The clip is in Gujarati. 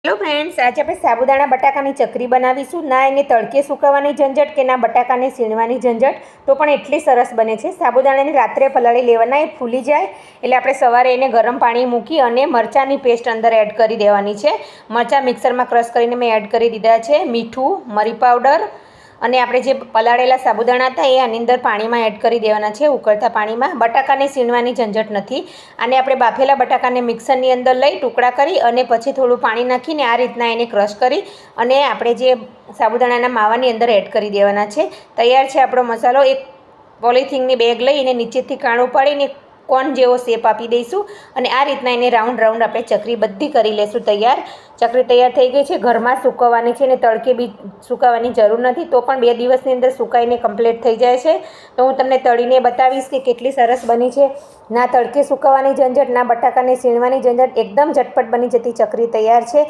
હેલો ફ્રેન્ડ્સ, આજે આપણે સાબુદાણા બટાકાની ચકરી બનાવીશું. ના એને તડકે સુકવવાની ઝંઝટ કે ના બટાકાને સીણવાની ઝંઝટ, તો પણ એટલી સરસ બને છે. સાબુદાણાને રાત્રે પલાળી લેવાના, એ ફૂલી જાય એટલે આપણે સવારે એને ગરમ પાણી મૂકી અને મરચાંની પેસ્ટ અંદર એડ કરી દેવાની છે. મરચાં મિક્સરમાં ક્રશ કરીને મેં એડ કરી દીધા છે. મીઠું, મરી પાવડર અને આપણે જે પલાળેલા સાબુદાણા હતા એ આની અંદર પાણીમાં એડ કરી દેવાના છે, ઉકળતા પાણીમાં. બટાકાને સીણવાની ઝંઝટ નથી. આને આપણે બાફેલા બટાકાને મિક્સરની અંદર લઈ ટુકડા કરી અને પછી થોડું પાણી નાખીને આ રીતના એને ક્રશ કરી અને આપણે જે સાબુદાણાના માવાની અંદર એડ કરી દેવાના છે. તૈયાર છે આપણો મસાલો. એક પોલિથીનની બેગ લઈને નીચેથી કાણું પાડીને કોન જેવો શેપ આપી દઈશું અને આ રીતના એને રાઉન્ડ રાઉન્ડ આપણે ચકરી બધી કરી લેશું તૈયાર. ચકરી તૈયાર થઈ ગઈ છે. ઘરમાં સૂકવવાની છે અને તડકે બી સૂકવવાની જરૂર નથી, તો પણ 2 દિવસની અંદર સુકાઈને કમ્પ્લીટ થઈ જાય છે. તો હું તમને તળીને બતાવીશ કે કેટલી સરસ બની છે. ના તડકે સૂકવવાની ઝંઝટ, ના બટાકાને સીણવાની ઝંઝટ, એકદમ ઝટપટ બની જતી ચકરી તૈયાર છે.